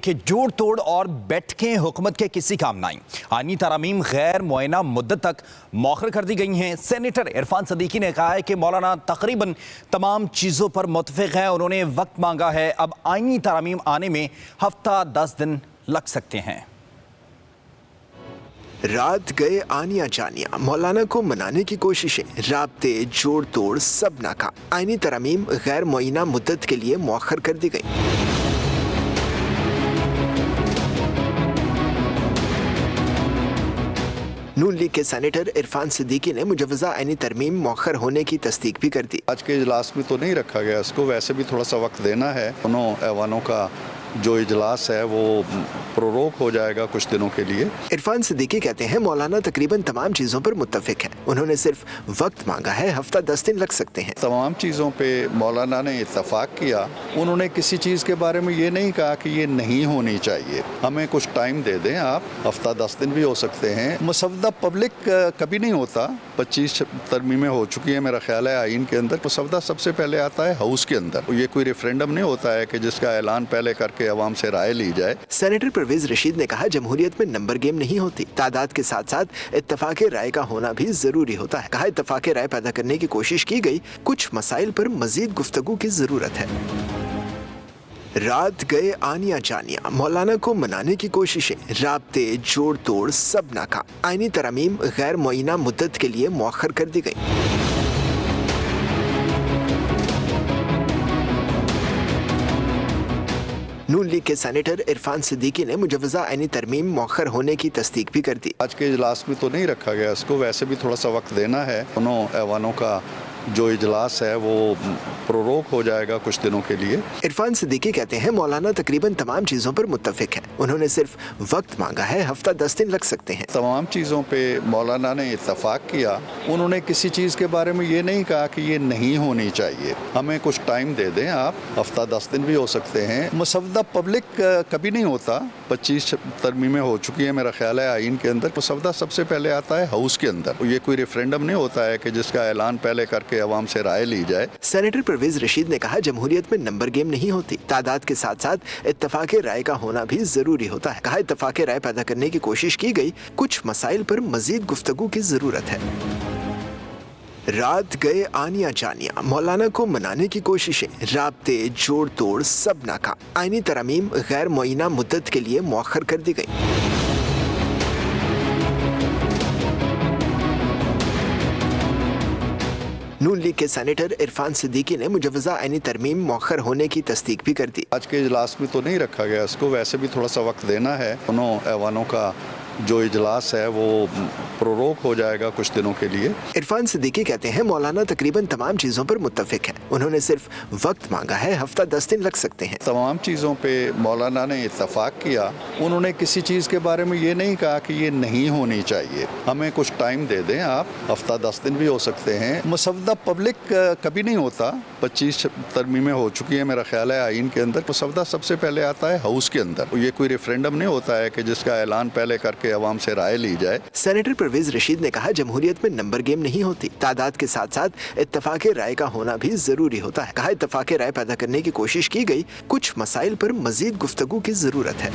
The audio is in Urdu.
کہ جوڑ توڑ اور بیٹھکیں حکومت کے کسی کام نہ آئیں۔ آئینی ترامیم غیر معینہ مدت تک مؤخر کر دی گئی ہیں۔ سینیٹر عرفان صدیقی نے کہا ہے کہ مولانا تقریباً تمام چیزوں پر متفق ہیں۔ انہوں نے وقت مانگا ہے، اب آئینی ترامیم آنے میں ہفتہ 10 دن لگ سکتے ہیں۔ رات گئے آنیا جانیا، مولانا کو منانے کی کوششیں، رابطے جوڑ توڑ سب ناکام۔ آئینی ترامیم غیر معینہ مدت کے لیے مؤخر کر دی گئی۔ نون لیگ کے سینیٹر عرفان صدیقی نے مجوزہ آئینی ترمیم مؤخر ہونے کی تصدیق بھی کر دی۔ آج کے اجلاس میں تو نہیں رکھا گیا اس کو، ویسے بھی تھوڑا سا وقت دینا ہے۔ دونوں ایوانوں کا جو اجلاس ہے وہ پروروک ہو جائے گا کچھ دنوں کے لیے۔ عرفان صدیقی کہتے ہیں مولانا تقریباً تمام چیزوں پر متفق ہیں۔ انہوں نے صرف وقت مانگا ہے، ہفتہ 10 دن لگ سکتے ہیں۔ تمام چیزوں پہ مولانا نے اتفاق کیا۔ انہوں نے کسی چیز کے بارے میں یہ نہیں کہا کہ یہ نہیں ہونی چاہیے، ہمیں کچھ ٹائم دے دیں آپ، ہفتہ 10 دن بھی ہو سکتے ہیں۔ مسودہ پبلک کبھی نہیں ہوتا، 25 ترمیمیں ہو چکی ہیں میرا خیال ہے آئین کے اندر۔ مسودہ سب سے پہلے آتا ہے ہاؤس کے اندر، یہ کوئی ریفرینڈم نہیں ہوتا ہے کہ جس کا اعلان پہلے کر کے عوام سے رائے لی جائے۔ سینیٹر پرویز رشید نے کہا جمہوریت میں نمبر گیم نہیں ہوتی، تعداد کے ساتھ ساتھ اتفاق رائے کا ہونا بھی ضروری ہوتا ہے۔ کہا اتفاق رائے پیدا کرنے کی کوشش کی گئی، کچھ مسائل پر مزید گفتگو کی ضرورت ہے۔ رات گئے آنیا جانیا، مولانا کو منانے کی کوششیں، رابطے جوڑ توڑ سب ناکام۔ آئینی ترامیم غیر معینہ مدت کے لیے مؤخر کر دی گئی۔ نون لیگ کے سینیٹر عرفان صدیقی نے مجوزہ آئینی ترمیم مؤخر ہونے کی تصدیق بھی کر دی۔ آج کے اجلاس میں تو نہیں رکھا گیا اس کو، ویسے بھی تھوڑا سا وقت دینا ہے۔ دونوں ایوانوں کا جو اجلاس ہے وہ پروروک ہو جائے گا کچھ دنوں کے لیے۔ عرفان صدیقی کہتے ہیں مولانا تقریباً تمام چیزوں پر متفق ہیں۔ انہوں نے صرف وقت مانگا ہے، ہفتہ 10 دن لگ سکتے ہیں۔ تمام چیزوں پہ مولانا نے اتفاق کیا۔ انہوں نے کسی چیز کے بارے میں یہ نہیں کہا کہ یہ نہیں ہونی چاہیے، ہمیں کچھ ٹائم دے دیں آپ، ہفتہ 10 دن بھی ہو سکتے ہیں۔ مسودہ پبلک کبھی نہیں ہوتا، 25 ترمیمیں ہو چکی ہیں میرا خیال ہے آئین کے اندر۔ مسودہ سب سے پہلے آتا ہے ہاؤس کے اندر، یہ کوئی ریفرینڈم نہیں ہوتا ہے کہ جس کا اعلان پہلے کر کے عوام سے رائے لی جائے۔ سینیٹر پرویز رشید نے کہا جمہوریت میں نمبر گیم نہیں ہوتی، تعداد کے ساتھ ساتھ اتفاق رائے کا ہونا بھی ضروری ہوتا ہے۔ کہا اتفاق رائے پیدا کرنے کی کوشش کی گئی، کچھ مسائل پر مزید گفتگو کی ضرورت ہے۔ رات گئے آنیا جانیا، مولانا کو منانے کی کوششیں، رابطے جوڑ توڑ سب ناکام۔ آئینی ترامیم غیر معینہ مدت کے لیے مؤخر کر دی گئی۔ نون لیگ کے سینیٹر عرفان صدیقی نے مجوزہ آئینی ترمیم مؤخر ہونے کی تصدیق بھی کر دی۔ آج کے اجلاس میں تو نہیں رکھا گیا اس کو، ویسے بھی تھوڑا سا وقت دینا ہے۔ دونوں ایوانوں کا جو اجلاس ہے وہ پروروک ہو جائے گا کچھ دنوں کے لیے۔ عرفان صدیقی کہتے ہیں مولانا تقریباً تمام چیزوں پر متفق ہیں۔ انہوں نے صرف وقت مانگا ہے، ہفتہ 10 دن لگ سکتے ہیں۔ تمام چیزوں پہ مولانا نے اتفاق کیا۔ انہوں نے کسی چیز کے بارے میں یہ نہیں کہا کہ یہ نہیں ہونی چاہیے، ہمیں کچھ ٹائم دے دیں آپ، ہفتہ 10 دن بھی ہو سکتے ہیں۔ مسودہ پبلک کبھی نہیں ہوتا، 25 ترمیمیں ہو چکی ہیں میرا خیال ہے آئین کے اندر۔ مسودہ سب سے پہلے آتا ہے ہاؤس کے اندر، یہ کوئی ریفرینڈم نہیں ہوتا ہے کہ جس کا اعلان پہلے کر کے عوام سے رائے لی جائے۔ سینیٹر پرویز رشید نے کہا جمہوریت میں نمبر گیم نہیں ہوتی، تعداد کے ساتھ ساتھ اتفاق رائے کا ہونا بھی ضروری ہوتا ہے۔ کہا اتفاق رائے پیدا کرنے کی کوشش کی گئی، کچھ مسائل پر مزید گفتگو کی ضرورت ہے۔